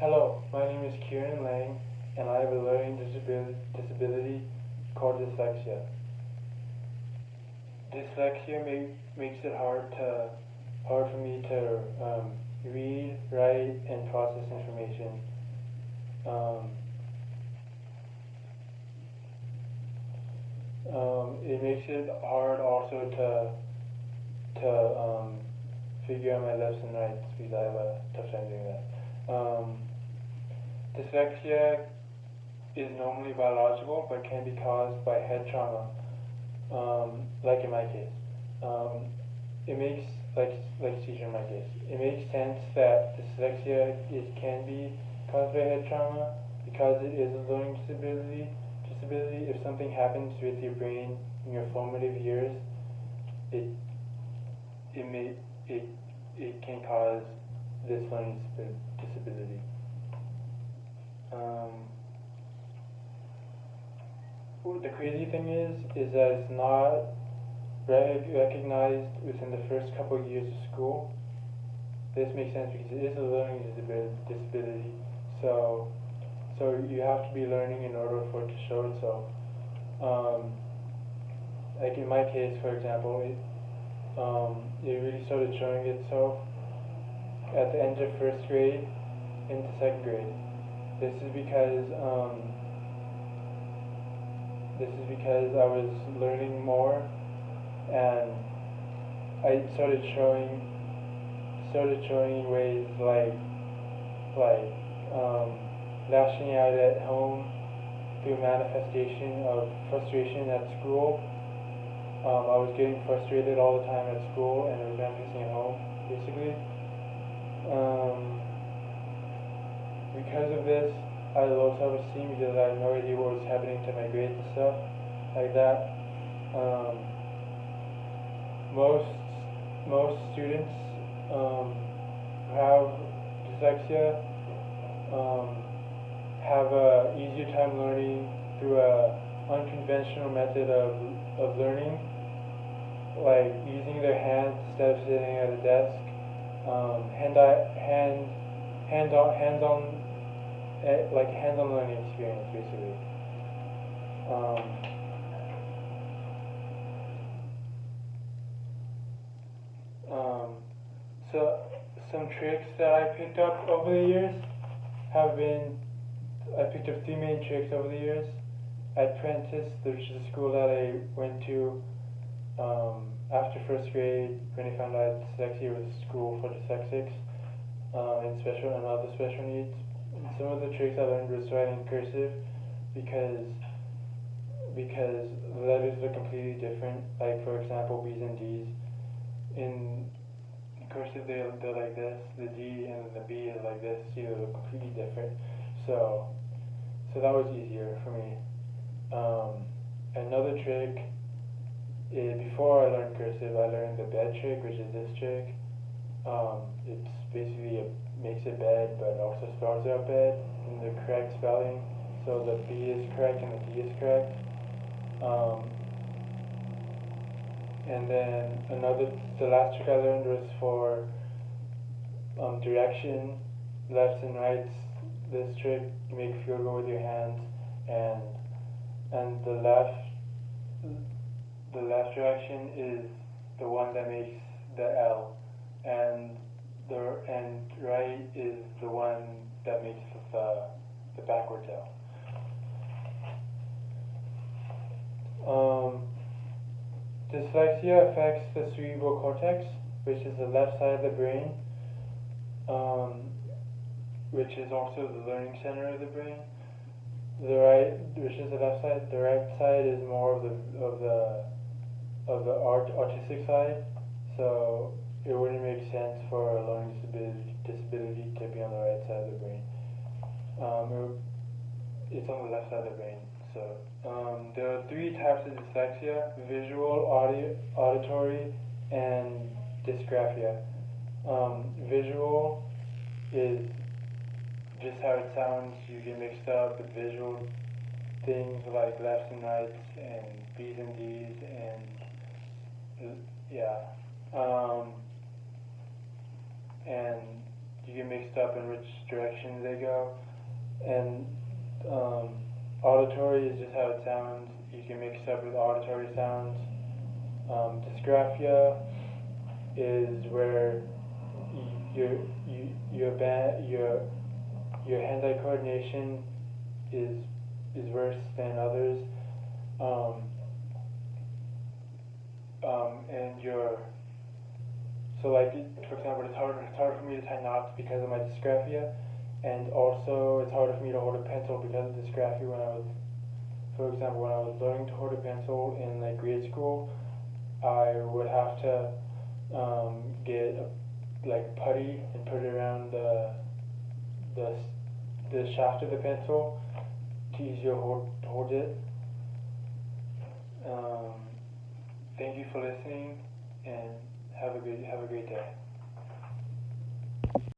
Hello, my name is Kieran Lang, and I have a learning disability called dyslexia. Dyslexia makes it hard for me to read, write, and process information. Um, it makes it hard also to figure out my lefts and rights because I have a tough time doing that. Dyslexia is normally biological but can be caused by head trauma, like in my case. Um, it makes, like seizure in my case, it makes sense that dyslexia can be caused by head trauma because it is a learning disability. If something happens with your brain in your formative years, it it may it it can cause this learning disability. Um, the crazy thing is that it's not recognized within the first couple of years of school. This makes sense because it is a learning disability. So, so you have to be learning in order for it to show itself. Um, like in my case, for example, it really started showing itself at the end of first grade into second grade. This is because I was learning more, and I started showing ways like lashing out at home through manifestation of frustration at school. I was getting frustrated all the time at school, and it was manifesting at home, basically. Um, because of this, I had low self-esteem because I had no idea what was happening to my grades and stuff like that. Um, most most students who have dyslexia um, have a easier time learning through a unconventional method of learning, like using their hands instead of sitting at a desk. Hands-on like hands-on learning experience, basically. Um, um, so some tricks that I picked up over the years have been, I picked up three main tricks over the years. At Prentice, which is a school that I went to after first grade, when I found out dyslexia was a school for dyslexics and other special needs. And some of the tricks I learned was writing cursive because the letters are completely different. Like for example, B's and D's. In cursive, they're like this. The D and the B is like this. So they're completely different. So that was easier for me. Another trick is, before I learned cursive, I learned the bed trick, which is this trick. It's basically makes a bed, but also spells out bed in the correct spelling. So the B is correct and the D is correct. And then the last trick I learned was for direction, lefts and rights. This trick, you make a field goal with your hands, and the left direction is the one that makes the L, and right is the one that makes the backwards L. Dyslexia affects the cerebral cortex, which is the left side of the brain, which is also the learning center of the brain. The right, which is the left side. The right side is more of the autistic side, so it wouldn't make sense for a learning disability to be on the right side of the brain. It's on the left side of the brain. So there are three types of dyslexia: visual, auditory, and dysgraphia. Visual is just how it sounds. You get mixed up with visual things like lefts and rights and B's and D's and yeah. And you get mixed up in which directions they go. And auditory is just how it sounds. You get mixed up with auditory sounds. Dysgraphia is where your hand-eye coordination is worse than others, and so like for example, it's harder for me to tie knots because of my dysgraphia, and also it's harder for me to hold a pencil because of dysgraphia. For example, when I was learning to hold a pencil in like grade school, I would have to get like putty and put it around the shaft of the pencil to easier hold it. Thank you for listening, and have a great day.